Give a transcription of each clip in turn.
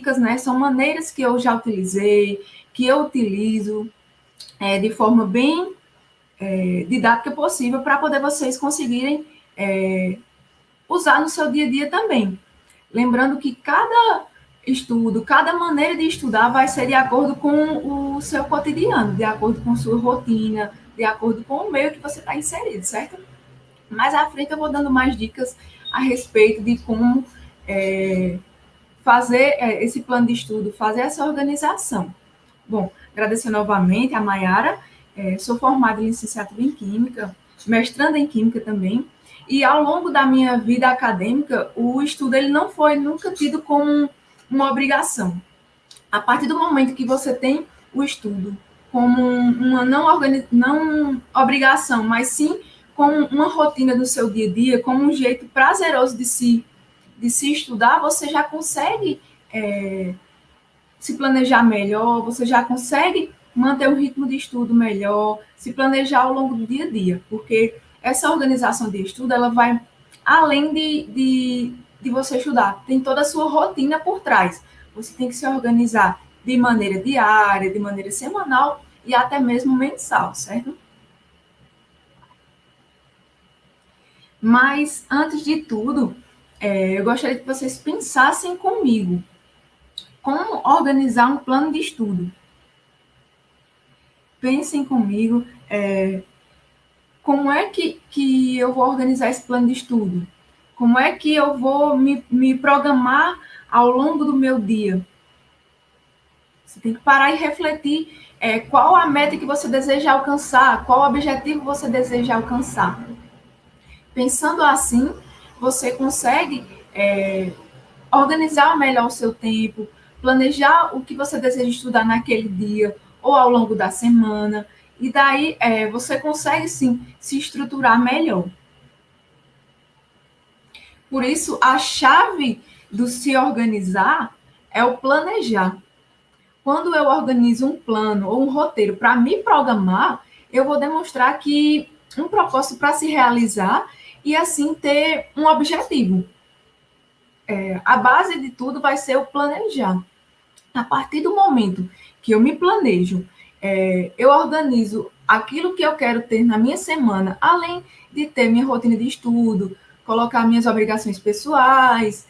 dicas, né? São maneiras que eu já utilizei, que eu utilizo de forma bem didática possível para poder vocês conseguirem usar no seu dia a dia também. Lembrando que cada estudo, cada maneira de estudar vai ser de acordo com o seu cotidiano, de acordo com sua rotina, de acordo com o meio que você está inserido, certo? Mais à frente eu vou dando mais dicas a respeito de como fazer esse plano de estudo, fazer essa organização. Bom, agradecer novamente a Mayara, sou formada em licenciatura em Química, mestranda em Química também, e ao longo da minha vida acadêmica, o estudo ele não foi nunca tido como uma obrigação. A partir do momento que você tem o estudo como uma não obrigação, mas sim como uma rotina do seu dia a dia, como um jeito prazeroso de se estudar, você já consegue se planejar melhor, você já consegue manter um ritmo de estudo melhor, se planejar ao longo do dia a dia, porque essa organização de estudo, ela vai além de você estudar, tem toda a sua rotina por trás. Você tem que se organizar de maneira diária, de maneira semanal e até mesmo mensal, certo? Mas, antes de tudo, eu gostaria que vocês pensassem comigo como organizar um plano de estudo. Pensem comigo como é que eu vou organizar esse plano de estudo? Como é que eu vou me programar ao longo do meu dia? Você tem que parar e refletir qual a meta que você deseja alcançar, qual o objetivo você deseja alcançar. Pensando assim, você consegue organizar melhor o seu tempo, planejar o que você deseja estudar naquele dia ou ao longo da semana, e daí você consegue sim se estruturar melhor. Por isso, a chave do se organizar é o planejar. Quando eu organizo um plano ou um roteiro para me programar, eu vou demonstrar que um propósito para se realizar e assim ter um objetivo. A base de tudo vai ser o planejar. A partir do momento que eu me planejo, eu organizo aquilo que eu quero ter na minha semana, além de ter minha rotina de estudo, colocar minhas obrigações pessoais,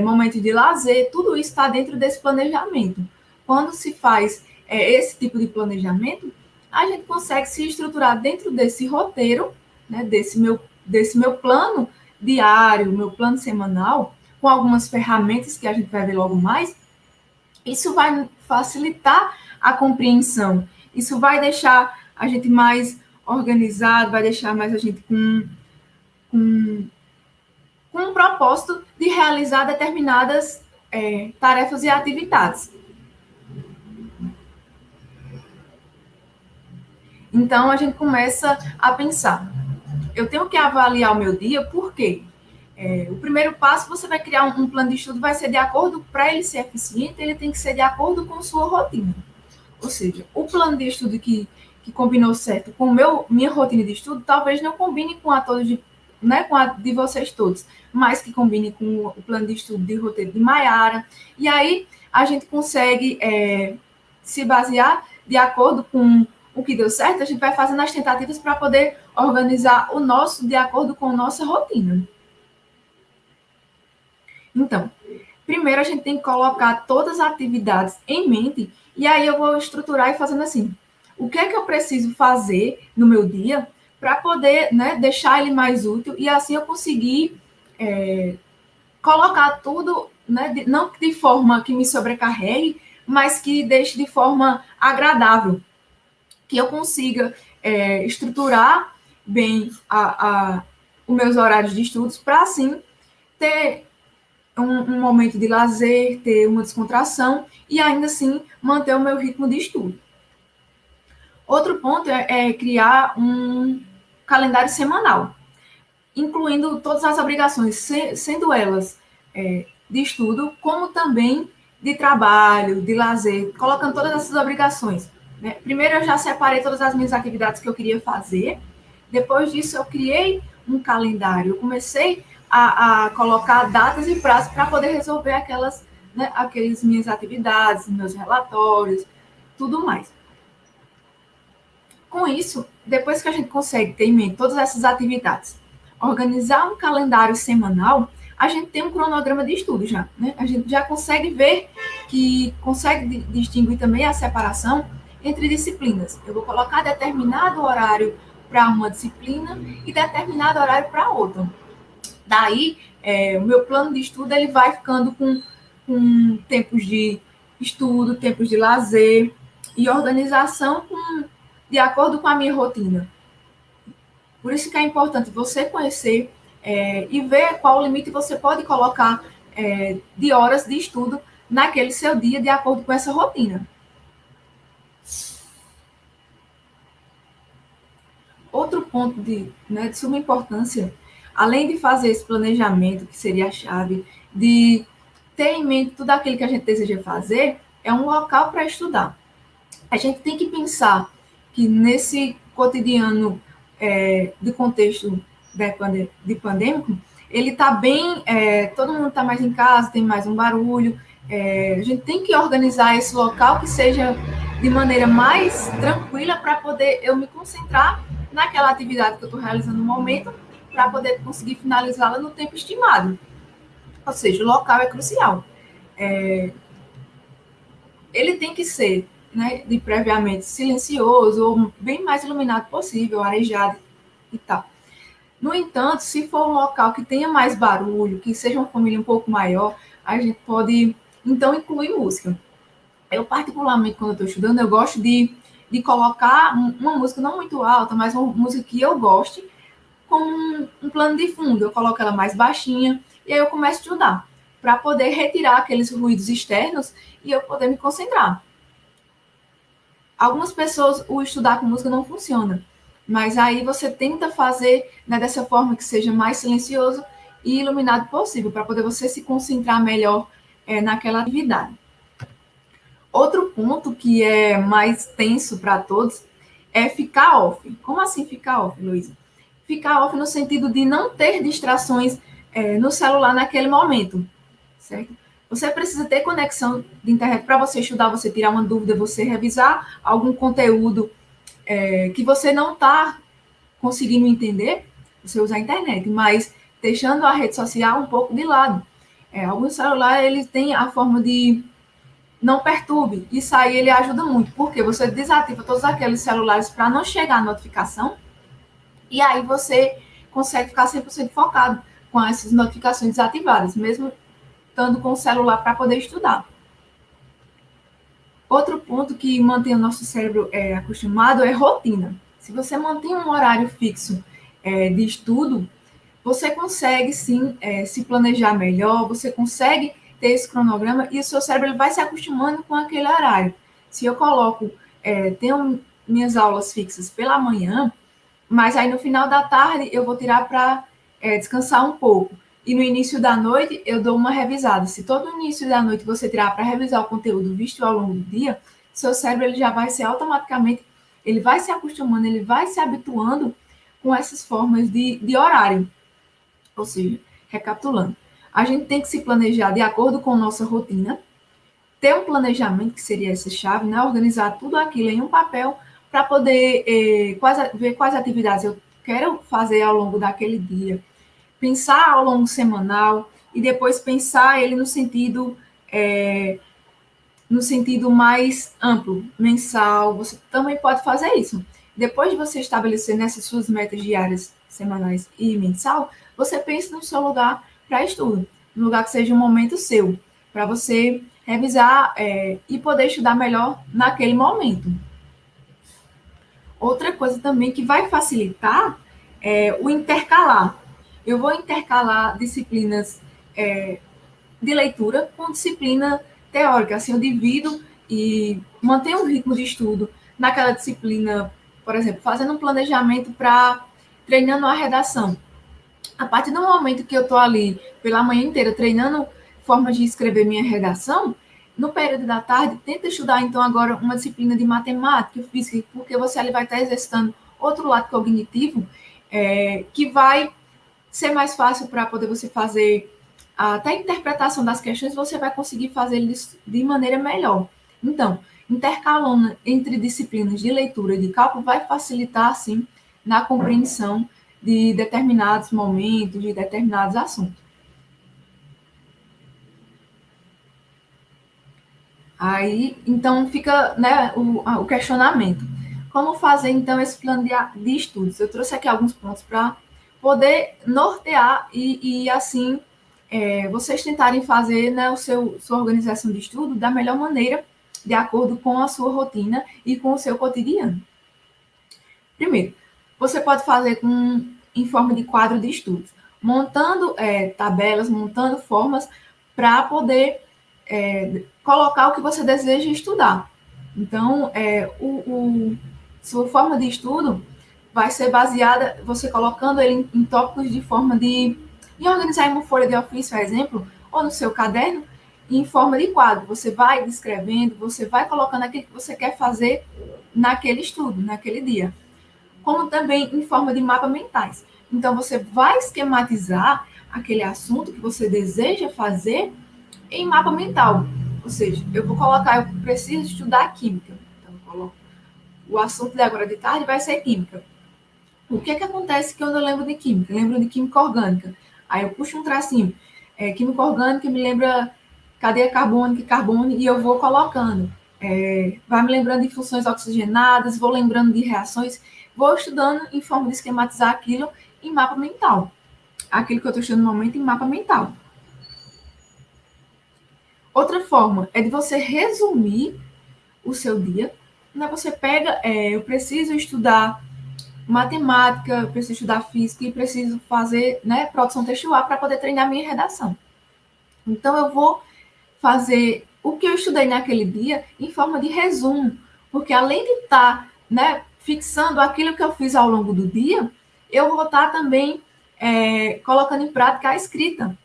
momento de lazer, tudo isso está dentro desse planejamento. Quando se faz esse tipo de planejamento, a gente consegue se estruturar dentro desse roteiro, né, desse meu plano diário, meu plano semanal, com algumas ferramentas que a gente vai ver logo mais. Isso vai facilitar a compreensão. Isso vai deixar a gente mais organizado, vai deixar mais a gente com um propósito de realizar determinadas tarefas e atividades. Então, a gente começa a pensar, eu tenho que avaliar o meu dia, por quê? O primeiro passo, você vai criar um plano de estudo, vai ser de acordo, para ele ser eficiente, ele tem que ser de acordo com sua rotina. Ou seja, o plano de estudo que combinou certo com minha rotina de estudo, talvez não combine com a com a de vocês todos, mas que combine com o plano de estudo de roteiro de Mayara. E aí a gente consegue se basear de acordo com o que deu certo, a gente vai fazendo as tentativas para poder organizar o nosso de acordo com a nossa rotina. Então, primeiro a gente tem que colocar todas as atividades em mente, e aí eu vou estruturar e fazendo assim, o que é que eu preciso fazer no meu dia para poder, né, deixar ele mais útil, e assim eu conseguir colocar tudo, né, não de forma que me sobrecarregue, mas que deixe de forma agradável, que eu consiga estruturar bem os meus horários de estudos para, assim, ter um momento de lazer, ter uma descontração e ainda assim manter o meu ritmo de estudo. Outro ponto é criar um calendário semanal, incluindo todas as obrigações, sendo elas de estudo, como também de trabalho, de lazer, colocando todas essas obrigações. Né? Primeiro eu já separei todas as minhas atividades que eu queria fazer, depois disso eu criei um calendário, eu comecei a colocar datas e prazos para poder resolver aquelas né, aquelas minhas atividades, meus relatórios, tudo mais. Com isso, depois que a gente consegue ter em mente todas essas atividades, organizar um calendário semanal, a gente tem um cronograma de estudo já, né? A gente já consegue ver que consegue distinguir também a separação entre disciplinas. Eu vou colocar determinado horário para uma disciplina e determinado horário para outra. Daí, o meu plano de estudo ele vai ficando com tempos de estudo, tempos de lazer e organização de acordo com a minha rotina. Por isso que é importante você conhecer e ver qual o limite você pode colocar de horas de estudo naquele seu dia, de acordo com essa rotina. Outro ponto de suma importância, além de fazer esse planejamento, que seria a chave, de ter em mente tudo aquilo que a gente deseja fazer, é um local para estudar. A gente tem que pensar que nesse cotidiano do contexto de pandêmico, ele está bem, todo mundo está mais em casa, tem mais um barulho, a gente tem que organizar esse local que seja de maneira mais tranquila para poder eu me concentrar naquela atividade que eu estou realizando no momento, para poder conseguir finalizá-la no tempo estimado. Ou seja, o local é crucial. Ele tem que ser de previamente silencioso ou bem mais iluminado possível, arejado e tal. No entanto, se for um local que tenha mais barulho, que seja uma família um pouco maior, a gente pode, então, incluir música. Eu, particularmente, quando eu estou estudando, eu gosto de colocar uma música não muito alta, mas uma música que eu goste, com um plano de fundo. Eu coloco ela mais baixinha e aí eu começo a estudar, para poder retirar aqueles ruídos externos e eu poder me concentrar. Algumas pessoas, o estudar com música não funciona, mas aí você tenta fazer dessa forma que seja mais silencioso e iluminado possível, para poder você se concentrar melhor naquela atividade. Outro ponto que é mais tenso para todos é ficar off. Como assim ficar off, Luísa? Ficar off no sentido de não ter distrações no celular naquele momento, certo? Você precisa ter conexão de internet para você estudar, você tirar uma dúvida, você revisar algum conteúdo que você não está conseguindo entender, você usa a internet, mas deixando a rede social um pouco de lado. Alguns celulares eles têm a forma de não perturbe. Isso aí ele ajuda muito, porque você desativa todos aqueles celulares para não chegar a notificação, e aí você consegue ficar 100% focado com essas notificações desativadas, mesmo estando com o celular para poder estudar. Outro ponto que mantém o nosso cérebro acostumado é rotina. Se você mantém um horário fixo de estudo, você consegue sim se planejar melhor, você consegue ter esse cronograma e o seu cérebro ele vai se acostumando com aquele horário. Se eu coloco, tenho minhas aulas fixas pela manhã, mas aí no final da tarde eu vou tirar para descansar um pouco. E no início da noite eu dou uma revisada. Se todo início da noite você tirar para revisar o conteúdo visto ao longo do dia, seu cérebro ele já vai ser automaticamente, ele vai se acostumando, ele vai se habituando com essas formas de horário. Ou seja, recapitulando, a gente tem que se planejar de acordo com nossa rotina, ter um planejamento, que seria essa chave, né? Organizar tudo aquilo em um papel para poder ver quais atividades eu quero fazer ao longo daquele dia, pensar ao longo semanal e depois pensar ele no sentido mais amplo, mensal. Você também pode fazer isso. Depois de você estabelecer nessas suas metas diárias, semanais e mensal, você pensa no seu lugar para estudo, um lugar que seja um momento seu, para você revisar e poder estudar melhor naquele momento. Outra coisa também que vai facilitar é o intercalar. Eu vou intercalar disciplinas de leitura com disciplina teórica. Assim, eu divido e mantenho um ritmo de estudo naquela disciplina, por exemplo, fazendo um planejamento para treinando a redação. A partir do momento que eu estou ali pela manhã inteira treinando formas de escrever minha redação, no período da tarde, tenta estudar, então, agora uma disciplina de matemática, física, porque você ali vai estar exercitando outro lado cognitivo que vai ser mais fácil para poder você fazer até a interpretação das questões você vai conseguir fazer de maneira melhor. Então, intercalando entre disciplinas de leitura e de cálculo vai facilitar, assim, na compreensão de determinados momentos, de determinados assuntos. Aí, então, fica, né, o questionamento. Como fazer, então, esse plano de estudos? Eu trouxe aqui alguns pontos para poder nortear e assim, vocês tentarem fazer, né, sua organização de estudo da melhor maneira, de acordo com a sua rotina e com o seu cotidiano. Primeiro, você pode fazer em forma de quadro de estudos, montando tabelas, montando formas para poder colocar o que você deseja estudar. Então, sua forma de estudo vai ser baseada, você colocando ele em tópicos de forma de organizar em uma folha de ofício, por exemplo, ou no seu caderno, em forma de quadro. Você vai descrevendo, você vai colocando aquilo que você quer fazer naquele estudo, naquele dia. Como também em forma de mapas mentais. Então, você vai esquematizar aquele assunto que você deseja fazer em mapa mental. Ou seja, eu vou colocar, eu preciso estudar química. Então, eu coloco o assunto de agora de tarde vai ser química. O que é que acontece quando eu lembro de química? Eu lembro de química orgânica. Aí eu puxo um tracinho. Química orgânica me lembra cadeia carbônica e carbono e eu vou colocando. Vai me lembrando de funções oxigenadas, vou lembrando de reações, vou estudando em forma de esquematizar aquilo em mapa mental. Aquilo que eu estou estudando no momento em mapa mental. Outra forma é de você resumir o seu dia. Né? Você pega, eu preciso estudar matemática, preciso estudar física e preciso fazer, né, produção textual para poder treinar minha redação. Então, eu vou fazer o que eu estudei naquele dia em forma de resumo, porque além de estar, né, fixando aquilo que eu fiz ao longo do dia, eu vou estar também colocando em prática a escrita.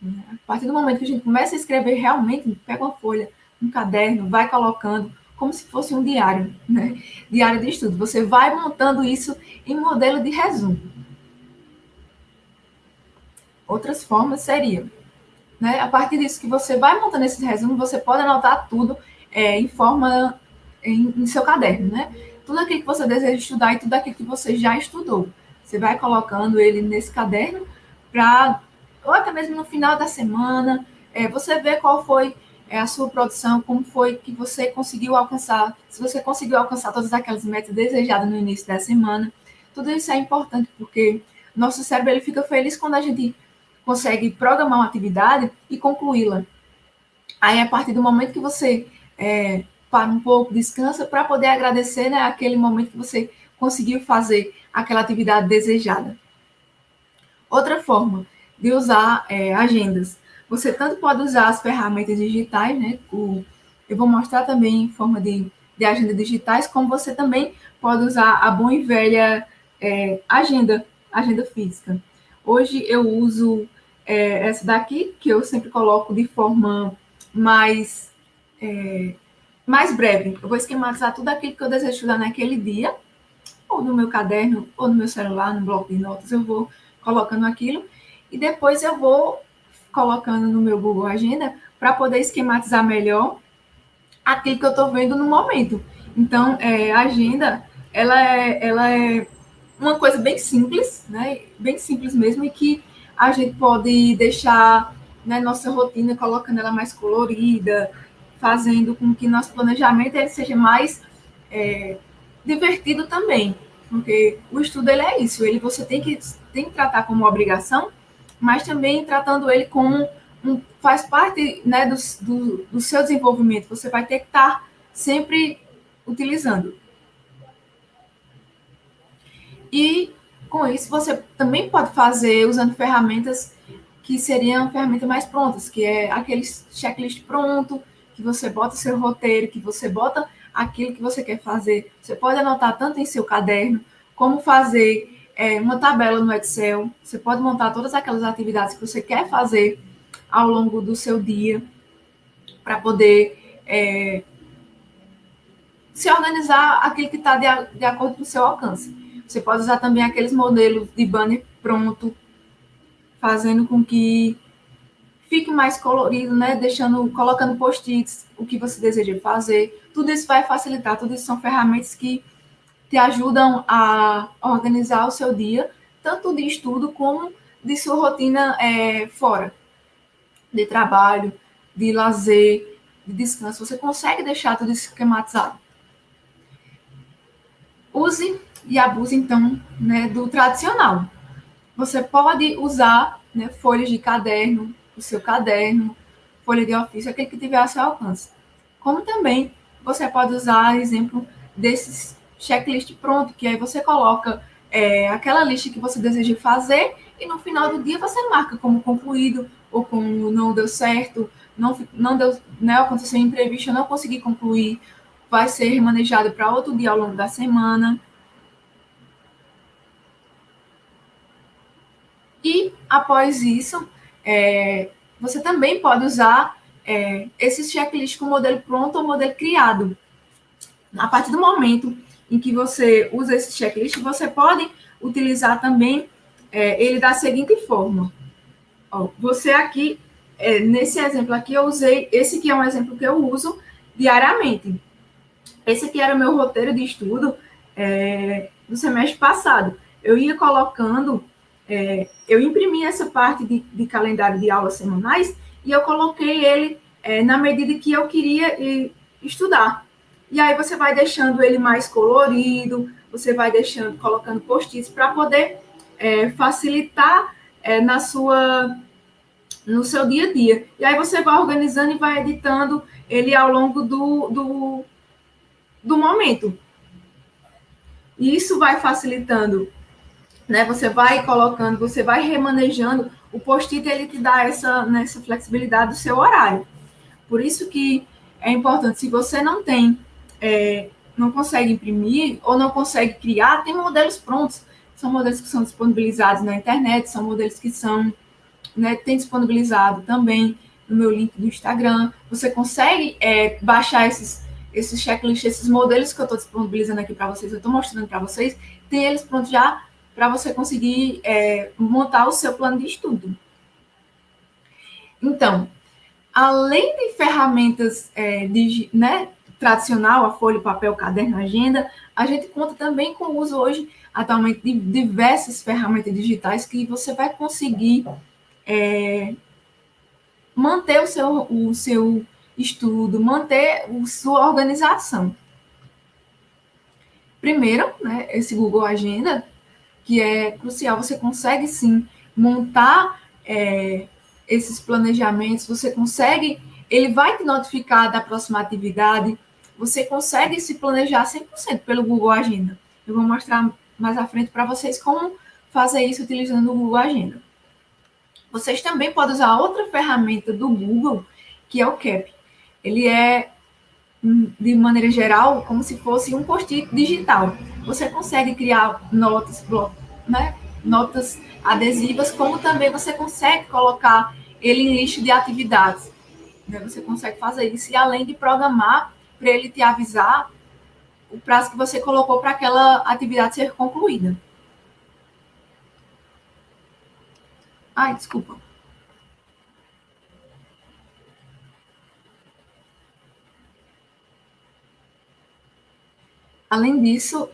A partir do momento que a gente começa a escrever realmente, pega uma folha, um caderno, vai colocando como se fosse um diário, né? Diário de estudo. Você vai montando isso em modelo de resumo. Outras formas seriam, né? A partir disso que você vai montando esse resumo, você pode anotar tudo em forma em seu caderno, né? Tudo aquilo que você deseja estudar e tudo aquilo que você já estudou. Você vai colocando ele nesse caderno para, ou até mesmo no final da semana, você vê qual foi a sua produção, como foi que você conseguiu alcançar, se você conseguiu alcançar todas aquelas metas desejadas no início da semana. Tudo isso é importante porque nosso cérebro ele fica feliz quando a gente consegue programar uma atividade e concluí-la. Aí, a partir do momento que você para um pouco, descansa, para poder agradecer, né, aquele momento que você conseguiu fazer aquela atividade desejada. Outra forma de usar agendas. Você tanto pode usar as ferramentas digitais, né? Eu vou mostrar também em forma de agenda digitais, como você também pode usar a boa e velha agenda física. Hoje eu uso essa daqui, que eu sempre coloco de forma mais, mais breve. Eu vou esquematizar tudo aquilo que eu desejo estudar naquele dia, ou no meu caderno, ou no meu celular, no bloco de notas, eu vou colocando aquilo e depois eu vou colocando no meu Google Agenda para poder esquematizar melhor aquilo que eu estou vendo no momento. Então, a agenda, ela é uma coisa bem simples, né? Bem simples mesmo, e que a gente pode deixar né, nossa rotina colocando ela mais colorida, fazendo com que nosso planejamento ele seja mais divertido também, porque o estudo ele é isso, ele você tem que tratar como obrigação, mas também tratando ele como faz parte né, do seu desenvolvimento, você vai ter que estar sempre utilizando. E com isso você também pode fazer usando ferramentas que seriam ferramentas mais prontas, que é aquele checklist pronto, que você bota seu roteiro, que você bota aquilo que você quer fazer. Você pode anotar tanto em seu caderno, como fazer uma tabela no Excel. Você pode montar todas aquelas atividades que você quer fazer ao longo do seu dia, para poder se organizar aquilo que está de acordo com o seu alcance. Você pode usar também aqueles modelos de banner pronto, fazendo com que fique mais colorido, né? Colocando post-its, o que você deseja fazer. Tudo isso vai facilitar, tudo isso são ferramentas que te ajudam a organizar o seu dia, tanto de estudo como de sua rotina fora, de trabalho, de lazer, de descanso. Você consegue deixar tudo esquematizado. Use e abuse, então, né, do tradicional. Você pode usar, né, folhas de caderno, o seu caderno, folha de ofício, aquele que tiver ao seu alcance. Como também você pode usar, exemplo, desses checklist pronto, que aí você coloca aquela lista que você deseja fazer e no final do dia você marca como concluído ou como não deu certo, não deu, né, aconteceu um imprevisto, eu não consegui concluir, vai ser remanejado para outro dia ao longo da semana. E, após isso, você também pode usar esses checklists com modelo pronto ou modelo criado. A partir do momento em que você usa esse checklist, você pode utilizar também ele da seguinte forma. Ó, você aqui, nesse exemplo aqui, eu usei, esse aqui é um exemplo que eu uso diariamente. Esse aqui era o meu roteiro de estudo do semestre passado. Eu ia colocando, eu imprimi essa parte de calendário de aulas semanais e eu coloquei ele na medida que eu queria estudar. E aí você vai deixando ele mais colorido, você vai deixando, colocando post-its para poder facilitar no seu dia a dia. E aí você vai organizando e vai editando ele ao longo do momento. E isso vai facilitando, né? Você vai colocando, você vai remanejando. O post-it, ele te dá nessa flexibilidade do seu horário. Por isso que é importante, se você não tem, não consegue imprimir ou não consegue criar, tem modelos prontos. São modelos que são disponibilizados na internet, são modelos que são, né, tem disponibilizado também no meu link do Instagram. Você consegue baixar esses checklists, esses modelos que eu estou disponibilizando aqui para vocês, eu estou mostrando para vocês, tem eles prontos já para você conseguir montar o seu plano de estudo. Então, além de ferramentas né, tradicional, a folha, papel, caderno, agenda, a gente conta também com o uso hoje, atualmente, de diversas ferramentas digitais que você vai conseguir manter o seu estudo, manter a sua organização. Primeiro, né, esse Google Agenda, que é crucial, você consegue sim montar esses planejamentos, você consegue, ele vai te notificar da próxima atividade, você consegue se planejar 100% pelo Google Agenda. Eu vou mostrar mais à frente para vocês como fazer isso utilizando o Google Agenda. Vocês também podem usar outra ferramenta do Google, que é o Keep. Ele é, de maneira geral, como se fosse um post-it digital. Você consegue criar notas, né, notas adesivas, como também você consegue colocar ele em lista de atividades. Né? Você consegue fazer isso e além de programar para ele te avisar o prazo que você colocou para aquela atividade ser concluída. Ai, desculpa. Além disso,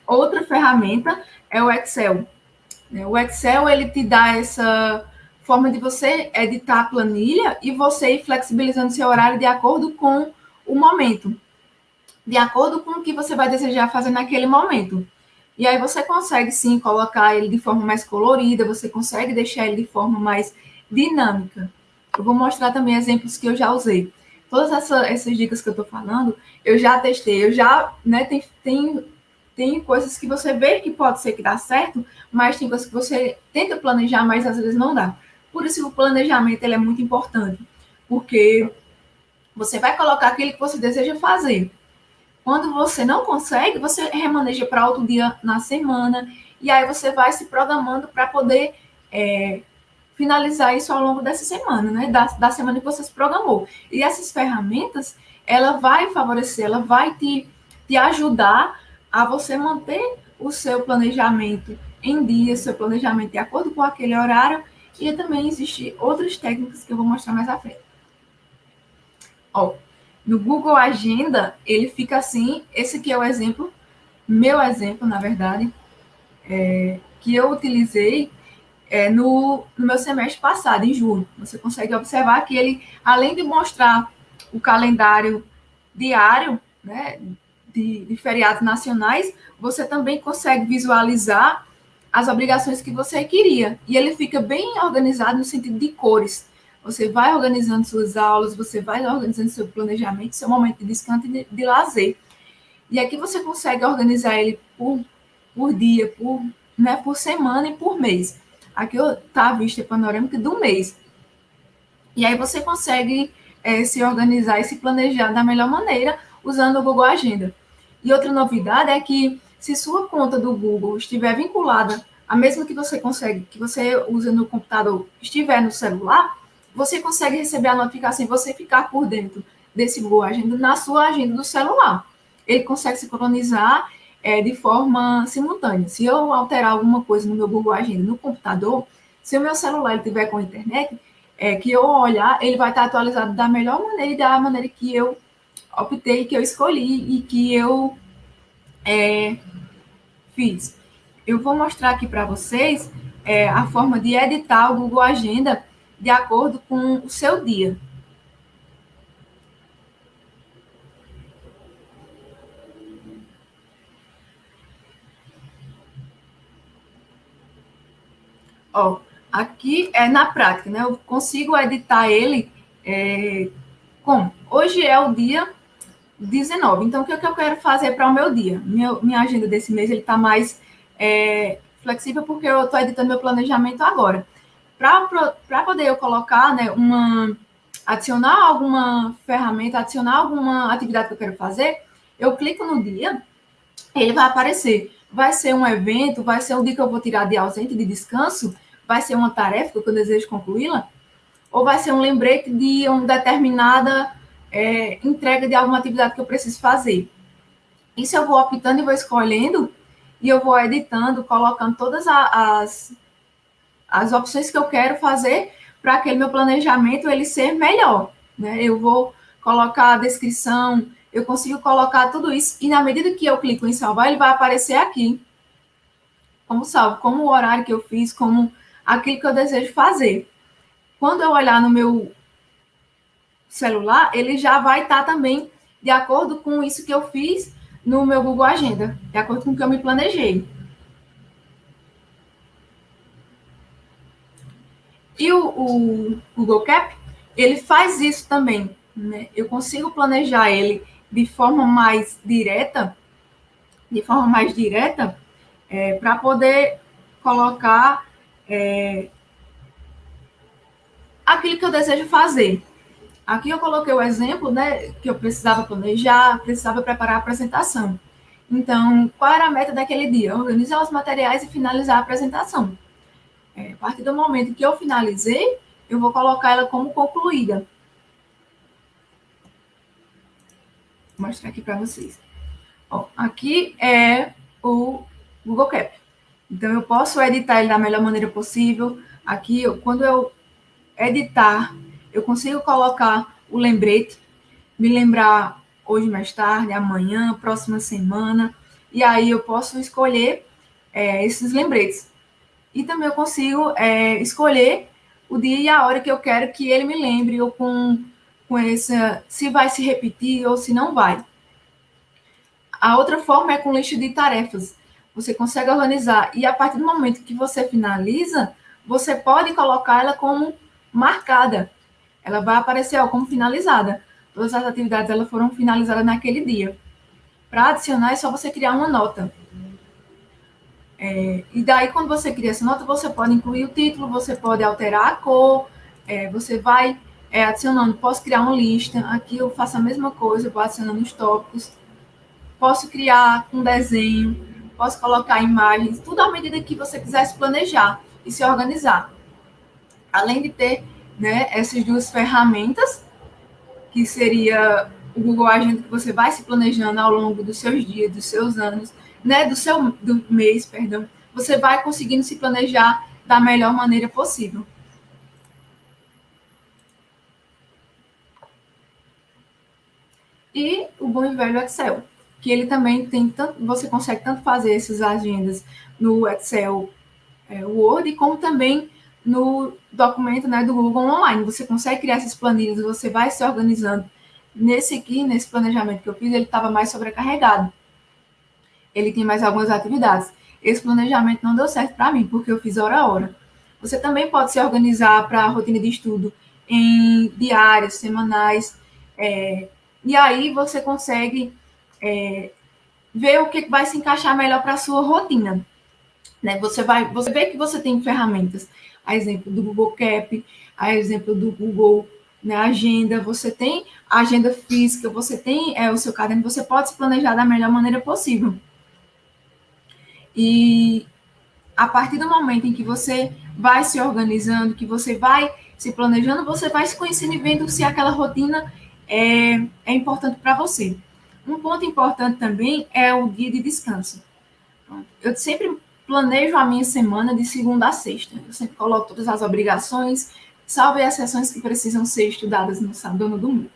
outra ferramenta é o Excel. O Excel, ele te dá essa forma de você editar a planilha e você ir flexibilizando seu horário de acordo com o momento, de acordo com o que você vai desejar fazer naquele momento. E aí você consegue, sim, colocar ele de forma mais colorida, você consegue deixar ele de forma mais dinâmica. Eu vou mostrar também exemplos que eu já usei. Todas essas dicas que eu estou falando, eu já testei, eu já, né, tem coisas que você vê que pode ser que dá certo, mas tem coisas que você tenta planejar, mas às vezes não dá. Por isso o planejamento ele é muito importante, porque você vai colocar aquilo que você deseja fazer. Quando você não consegue, você remaneja para outro dia na semana, e aí você vai se programando para poder finalizar isso ao longo dessa semana, né? Da semana que você se programou. E essas ferramentas, ela vai favorecer, ela vai te ajudar a você manter o seu planejamento em dia, seu planejamento de acordo com aquele horário, E também existem outras técnicas que eu vou mostrar mais à frente. Ó, no Google Agenda, ele fica assim, esse aqui é o exemplo, meu exemplo, na verdade, que eu utilizei no meu semestre passado, em julho. Você consegue observar que ele, além de mostrar o calendário diário, né, de feriados nacionais, você também consegue visualizar as obrigações que você queria. E ele fica bem organizado no sentido de cores. Você vai organizando suas aulas, você vai organizando seu planejamento, seu momento de descanso e de lazer. E aqui você consegue organizar ele por dia, por semana e por mês. Aqui está a vista panorâmica do mês. E aí você consegue se organizar e se planejar da melhor maneira usando o Google Agenda. E outra novidade é que se sua conta do Google estiver vinculada a mesma que você usa no computador, estiver no celular, você consegue receber a notificação e você ficar por dentro desse Google Agenda na sua agenda do celular. Ele consegue sincronizar de forma simultânea. Se eu alterar alguma coisa no meu Google Agenda no computador, se o meu celular estiver com a internet, que eu olhar, ele vai estar atualizado da melhor maneira e da maneira que eu optei, que eu escolhi e que eu fiz. Eu vou mostrar aqui para vocês a forma de editar o Google Agenda de acordo com o seu dia. Ó, aqui é na prática, né? Eu consigo editar ele como? Hoje é o dia 19. Então, o que eu quero fazer para o meu dia? Minha agenda desse mês está mais flexível porque eu estou editando meu planejamento agora. Para poder eu colocar, né, adicionar alguma ferramenta, adicionar alguma atividade que eu quero fazer, eu clico no dia, ele vai aparecer. Vai ser um evento, vai ser um dia que eu vou tirar de ausente, de descanso, vai ser uma tarefa que eu desejo concluí-la, ou vai ser um lembrete de uma determinada entrega de alguma atividade que eu preciso fazer. Isso eu vou optando e vou escolhendo, e eu vou editando, colocando todas as opções que eu quero fazer para aquele meu planejamento ele ser melhor. Né? Eu vou colocar a descrição, eu consigo colocar tudo isso, e na medida que eu clico em salvar, ele vai aparecer aqui, como salvo, como o horário que eu fiz, como aquilo que eu desejo fazer. Quando eu olhar no meu celular, ele já vai estar também de acordo com isso que eu fiz no meu Google Agenda, de acordo com o que eu me planejei. E o Google Cap, ele faz isso também. Né? Eu consigo planejar ele de forma mais direta, para poder colocar aquilo que eu desejo fazer. Aqui eu coloquei o exemplo, né, que eu precisava planejar, precisava preparar a apresentação. Então, qual era a meta daquele dia? Organizar os materiais e finalizar a apresentação. A partir do momento que eu finalizei, eu vou colocar ela como concluída. Vou mostrar aqui para vocês. Ó, aqui é o Google Cap. Então, eu posso editar ele da melhor maneira possível. Aqui, quando eu editar, eu consigo colocar o lembrete, me lembrar hoje mais tarde, amanhã, próxima semana. E aí eu posso escolher esses lembretes. E também eu consigo escolher o dia e a hora que eu quero que ele me lembre, ou com essa, se vai se repetir ou se não vai. A outra forma é com lista de tarefas. Você consegue organizar, e a partir do momento que você finaliza, você pode colocar ela como marcada. Ela vai aparecer como finalizada. Todas as atividades elas foram finalizadas naquele dia. Para adicionar, é só você criar uma nota. E daí, quando você cria essa nota, você pode incluir o título, você pode alterar a cor, você vai adicionando. Posso criar uma lista, aqui eu faço a mesma coisa, eu vou adicionando os tópicos. Posso criar um desenho, posso colocar imagens, tudo à medida que você quiser se planejar e se organizar. Além de ter, né, essas duas ferramentas, que seria o Google Agenda, que você vai se planejando ao longo dos seus dias, dos seus anos, né, do mês, perdão, você vai conseguindo se planejar da melhor maneira possível. E o bom e velho Excel, que ele também tem tanto, você consegue tanto fazer essas agendas no Excel Word, como também no documento, né, do Google Online. Você consegue criar essas planilhas, você vai se organizando. Nesse planejamento que eu fiz, ele estava mais sobrecarregado. Ele tem mais algumas atividades. Esse planejamento não deu certo para mim, porque eu fiz hora a hora. Você também pode se organizar para a rotina de estudo em diários, semanais, e aí você consegue ver o que vai se encaixar melhor para a sua rotina. Né? Você vê que você tem ferramentas, a exemplo do Google Cap, a exemplo do Google, né, Agenda, você tem a agenda física, você tem o seu caderno, você pode se planejar da melhor maneira possível. E a partir do momento em que você vai se organizando, que você vai se planejando, você vai se conhecendo e vendo se aquela rotina é importante para você. Um ponto importante também é o dia de descanso. Eu sempre planejo a minha semana de segunda a sexta. Eu sempre coloco todas as obrigações, salvo as sessões que precisam ser estudadas no sábado ou no domingo.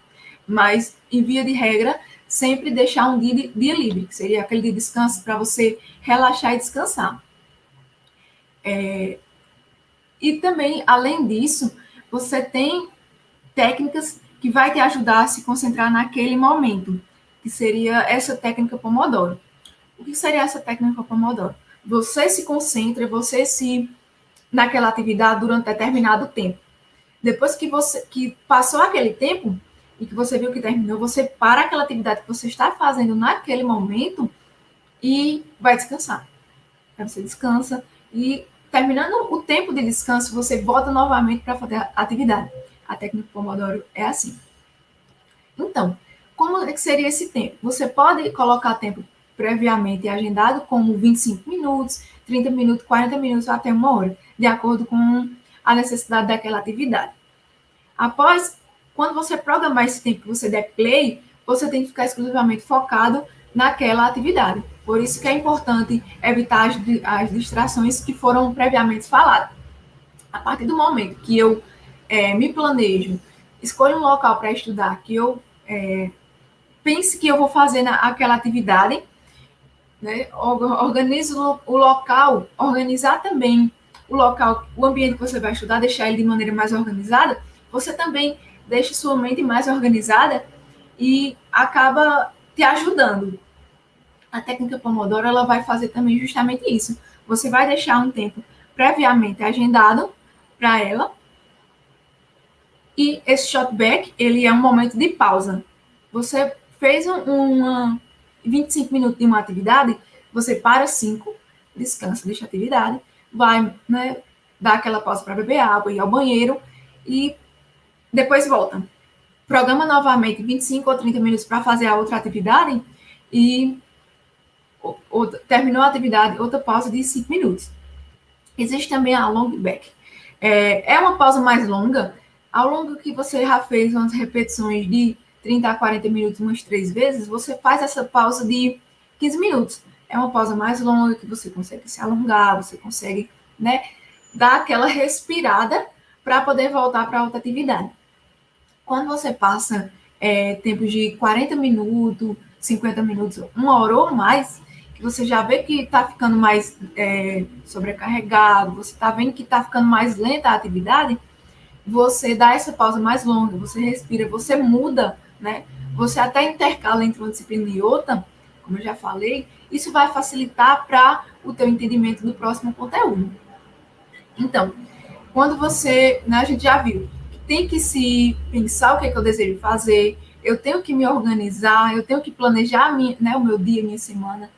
Mas, em via de regra, sempre deixar um dia livre, que seria aquele dia de descanso para você relaxar e descansar. E também, além disso, você tem técnicas que vai te ajudar a se concentrar naquele momento, que seria essa técnica Pomodoro. O que seria essa técnica Pomodoro? Você se concentra, você se naquela atividade durante determinado tempo. Depois que passou aquele tempo e que você viu que terminou, você para aquela atividade que você está fazendo naquele momento e vai descansar. Aí você descansa e terminando o tempo de descanso, você volta novamente para fazer a atividade. A técnica Pomodoro é assim. Então, como é que seria esse tempo? Você pode colocar tempo previamente agendado, como 25 minutos, 30 minutos, 40 minutos, até uma hora, de acordo com a necessidade daquela atividade. Após, quando você programar esse tempo que você der play, você tem que ficar exclusivamente focado naquela atividade. Por isso que é importante evitar as distrações que foram previamente faladas. A partir do momento que eu me planejo, escolho um local para estudar, que eu pense que eu vou fazer aquela atividade, né? Organizo o local, organizar também o local, o ambiente que você vai estudar, deixar ele de maneira mais organizada, você também deixa sua mente mais organizada e acaba te ajudando. A técnica Pomodoro, ela vai fazer também justamente isso. Você vai deixar um tempo previamente agendado para ela, e esse shotback, ele é um momento de pausa. Você fez 25 minutos de uma atividade, você para 5, descansa, deixa a atividade, vai, né, dar aquela pausa para beber água, ir ao banheiro e depois volta. Programa novamente 25 ou 30 minutos para fazer a outra atividade e terminou a atividade, outra pausa de 5 minutos. Existe também a long back. É uma pausa mais longa, ao longo que você já fez umas repetições de 30 a 40 minutos umas 3 vezes, você faz essa pausa de 15 minutos. É uma pausa mais longa que você consegue se alongar, você consegue, né, dar aquela respirada para poder voltar para outra atividade. Quando você passa tempos de 40 minutos, 50 minutos, uma hora ou mais, que você já vê que está ficando mais sobrecarregado, você está vendo que está ficando mais lenta a atividade, você dá essa pausa mais longa, você respira, você muda, né? Você até intercala entre uma disciplina e outra, como eu já falei, isso vai facilitar para o teu entendimento do próximo conteúdo. Então, quando você, né, a gente já viu, tem que se pensar o que é que eu desejo fazer, eu tenho que me organizar, eu tenho que planejar né, o meu dia, minha semana,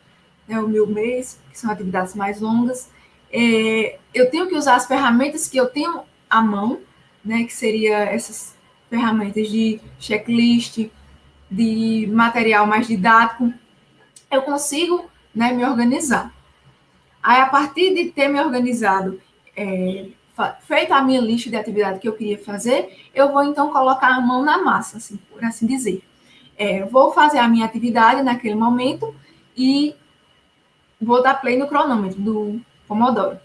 né, o meu mês, que são atividades mais longas. Eu tenho que usar as ferramentas que eu tenho à mão, né, que seria essas ferramentas de checklist, de material mais didático. Eu consigo, né, me organizar. Aí, a partir de ter me organizado, feita a minha lista de atividade que eu queria fazer, eu vou então colocar a mão na massa, assim, por assim dizer. Vou fazer a minha atividade naquele momento e vou dar play no cronômetro do Pomodoro.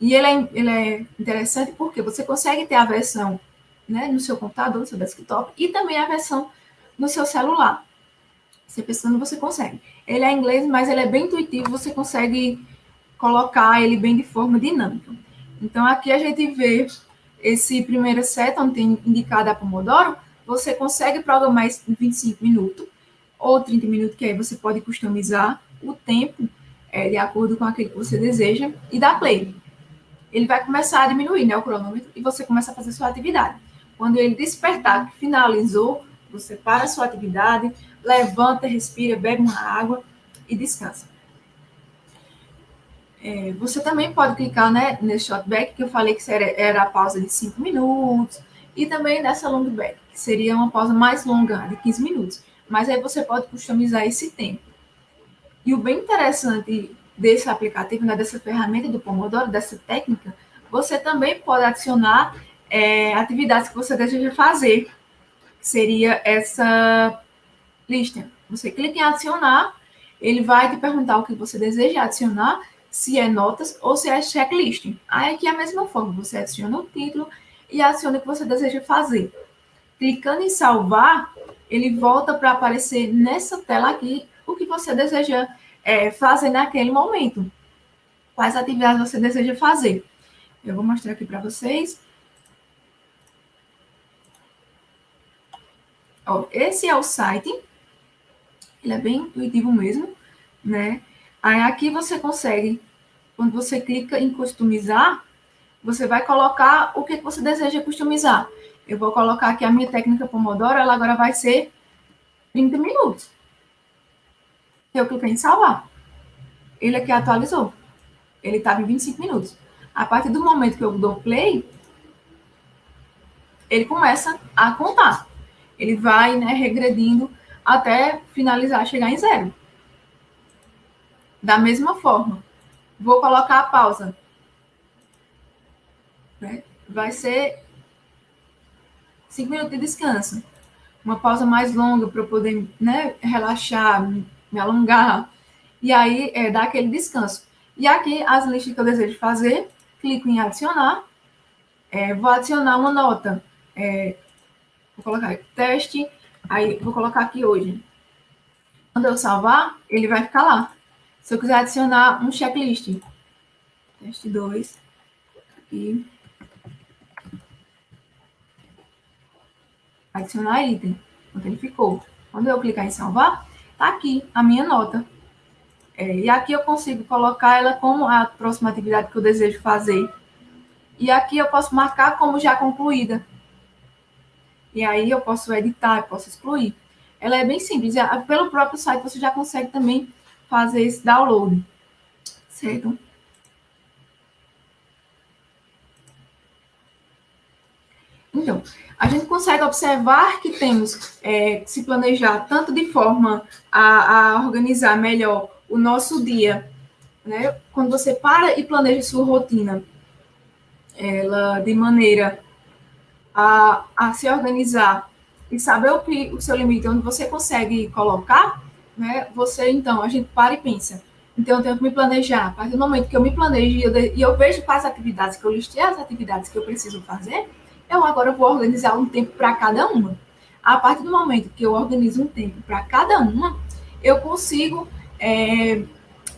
E ele é interessante porque você consegue ter a versão, né, no seu computador, no seu desktop, e também a versão no seu celular. Você pesquisando, você consegue. Ele é em inglês, mas ele é bem intuitivo, você consegue colocar ele bem de forma dinâmica. Então, aqui a gente vê esse primeiro set, onde tem indicado a Pomodoro, você consegue programar isso em 25 minutos ou 30 minutos, que aí você pode customizar o tempo de acordo com aquele que você deseja e dar play. Ele vai começar a diminuir, né, o cronômetro, e você começa a fazer sua atividade. Quando ele despertar que finalizou, você para a sua atividade, levanta, respira, bebe uma água e descansa. Você também pode clicar, né, nesse short back, que eu falei que era a pausa de 5 minutos, e também nessa long back, que seria uma pausa mais longa, de 15 minutos. Mas aí você pode customizar esse tempo. E o bem interessante desse aplicativo, né, dessa ferramenta do Pomodoro, dessa técnica, você também pode adicionar atividades que você deseja fazer. Seria essa lista. Você clica em adicionar, ele vai te perguntar o que você deseja adicionar, se é notas ou se é checklist. Aí aqui é a mesma forma, você adiciona o título e adiciona o que você deseja fazer. Clicando em salvar, ele volta para aparecer nessa tela aqui o que você deseja fazer naquele momento. Quais atividades você deseja fazer. Eu vou mostrar aqui para vocês. Ó, esse é o site. Ele é bem intuitivo mesmo, né? Aí aqui você consegue, quando você clica em customizar, você vai colocar o que você deseja customizar. Eu vou colocar aqui a minha técnica Pomodoro, ela agora vai ser 30 minutos. Eu cliquei em salvar. Ele aqui atualizou. Ele estava em 25 minutos. A partir do momento que eu dou play, ele começa a contar. Ele vai, né, regredindo até finalizar, chegar em zero. Da mesma forma, vou colocar a pausa. Né? Vai ser 5 minutos de descanso. Uma pausa mais longa para eu poder, né, relaxar, me alongar. E aí, dar aquele descanso. E aqui, as listas que eu desejo fazer, clico em adicionar. Vou adicionar uma nota. Vou colocar aqui, teste. Aí, vou colocar aqui hoje. Quando eu salvar, ele vai ficar lá. Se eu quiser adicionar um checklist. Teste 2. Aqui. Adicionar item. Quanto ele ficou. Quando eu clicar em salvar, tá aqui a minha nota. E aqui eu consigo colocar ela como a próxima atividade que eu desejo fazer. E aqui eu posso marcar como já concluída. E aí eu posso editar, eu posso excluir. Ela é bem simples. Pelo próprio site você já consegue também fazer esse download. Certo? Então, a gente consegue observar que temos que se planejar tanto de forma a organizar melhor o nosso dia, né? Quando você para e planeja sua rotina, ela de maneira a se organizar e saber o seu limite, onde você consegue colocar, né? Então, a gente para e pensa. Então, eu tenho que me planejar. A partir do momento que eu me planejo e eu vejo quais atividades que eu listei, as atividades que eu preciso fazer, eu agora vou organizar um tempo para cada uma. A partir do momento que eu organizo um tempo para cada uma, eu consigo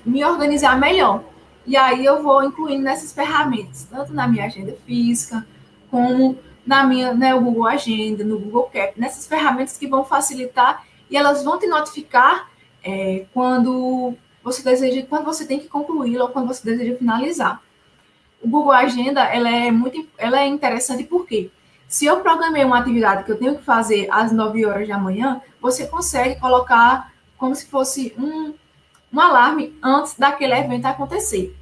me organizar melhor. E aí eu vou incluindo nessas ferramentas, tanto na minha agenda física, como na minha, né, o Google Agenda, no Google Cap, nessas ferramentas que vão facilitar e elas vão te notificar quando você tem que concluí-la ou quando você deseja finalizar. O Google Agenda, ela é interessante porque se eu programei uma atividade que eu tenho que fazer às 9 horas da manhã, você consegue colocar como se fosse um alarme antes daquele evento acontecer.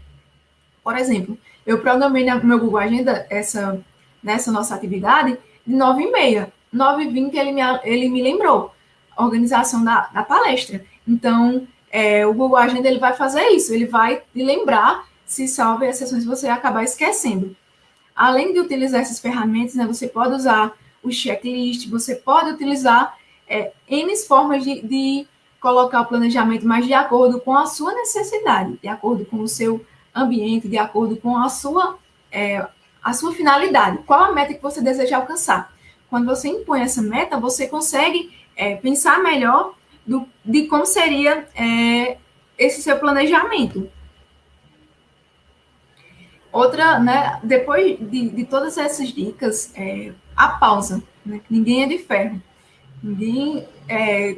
Por exemplo, eu programei no meu Google Agenda nessa nossa atividade de 9h30. 9h20 ele me lembrou a organização da palestra. Então, o Google Agenda ele vai fazer isso, ele vai te lembrar se salve as sessões você acabar esquecendo. Além de utilizar essas ferramentas, né, você pode usar o checklist, você pode utilizar N formas de colocar o planejamento mais de acordo com a sua necessidade, de acordo com o seu ambiente, de acordo com a sua finalidade. Qual a meta que você deseja alcançar? Quando você impõe essa meta, você consegue pensar melhor de como seria esse seu planejamento. Outra, né, depois de todas essas dicas, a pausa. Né? Ninguém é de ferro. Ninguém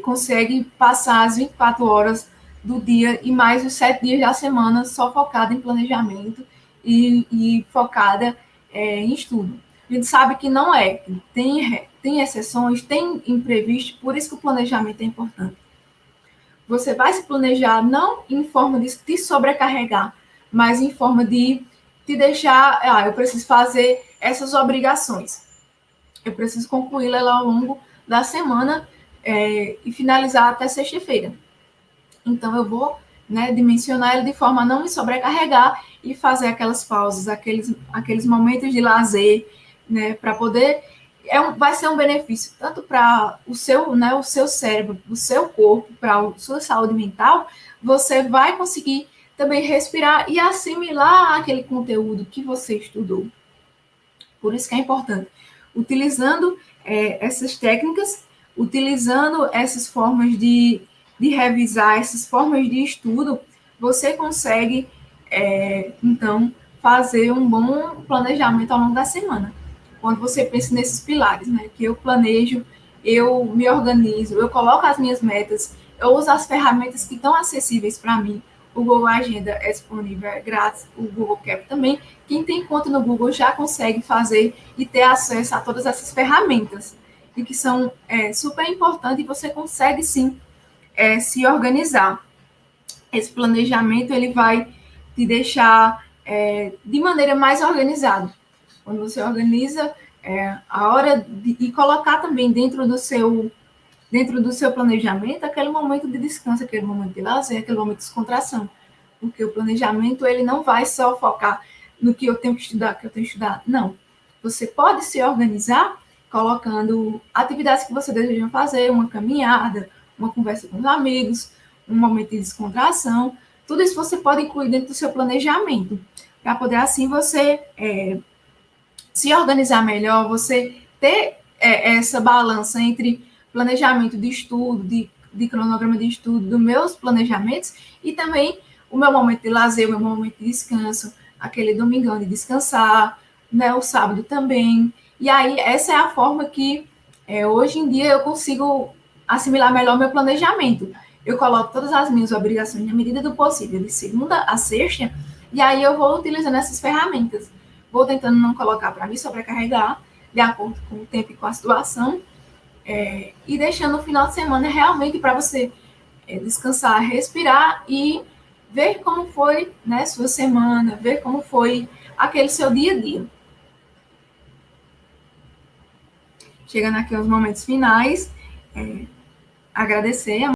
consegue passar as 24 horas do dia e mais os 7 dias da semana só focada em planejamento e focada em estudo. A gente sabe que não é. Tem exceções, tem imprevistos, por isso que o planejamento é importante. Você vai se planejar não em forma de te sobrecarregar, mas em forma de te deixar, eu preciso fazer essas obrigações. Eu preciso concluí-la ao longo da semana e finalizar até sexta-feira. Então, eu vou dimensionar ele de forma a não me sobrecarregar e fazer aquelas pausas, aqueles momentos de lazer, né, para poder... vai ser um benefício tanto para o seu cérebro, o seu corpo, para a sua saúde mental. Você vai conseguir também respirar e assimilar aquele conteúdo que você estudou. Por isso que é importante. Utilizando essas técnicas, utilizando essas formas de revisar, essas formas de estudo, você consegue, então, fazer um bom planejamento ao longo da semana. Quando você pensa nesses pilares, né? Que eu planejo, eu me organizo, eu coloco as minhas metas, eu uso as ferramentas que estão acessíveis para mim. O Google Agenda é disponível, é grátis, o Google Keep também. Quem tem conta no Google já consegue fazer e ter acesso a todas essas ferramentas, e que são super importantes, e você consegue sim se organizar. Esse planejamento ele vai te deixar de maneira mais organizada. Quando você organiza a hora e colocar também dentro do seu planejamento aquele momento de descanso, aquele momento de lazer, aquele momento de descontração. Porque o planejamento ele não vai só focar no que eu tenho que estudar, Não. Você pode se organizar colocando atividades que você deseja fazer, uma caminhada, uma conversa com os amigos, um momento de descontração. Tudo isso você pode incluir dentro do seu planejamento, para poder assim você se organizar melhor, você ter essa balança entre planejamento de estudo, de cronograma de estudo, dos meus planejamentos, e também o meu momento de lazer, o meu momento de descanso, aquele domingão de descansar, né, o sábado também. E aí, essa é a forma que hoje em dia eu consigo assimilar melhor meu planejamento. Eu coloco todas as minhas obrigações na medida do possível, de segunda a sexta, e aí eu vou utilizando essas ferramentas. Vou tentando não colocar para me sobrecarregar, de acordo com o tempo e com a situação, e deixando o final de semana realmente para você descansar, respirar e ver como foi, né, sua semana, ver como foi aquele seu dia a dia. Chegando aqui aos momentos finais, agradecer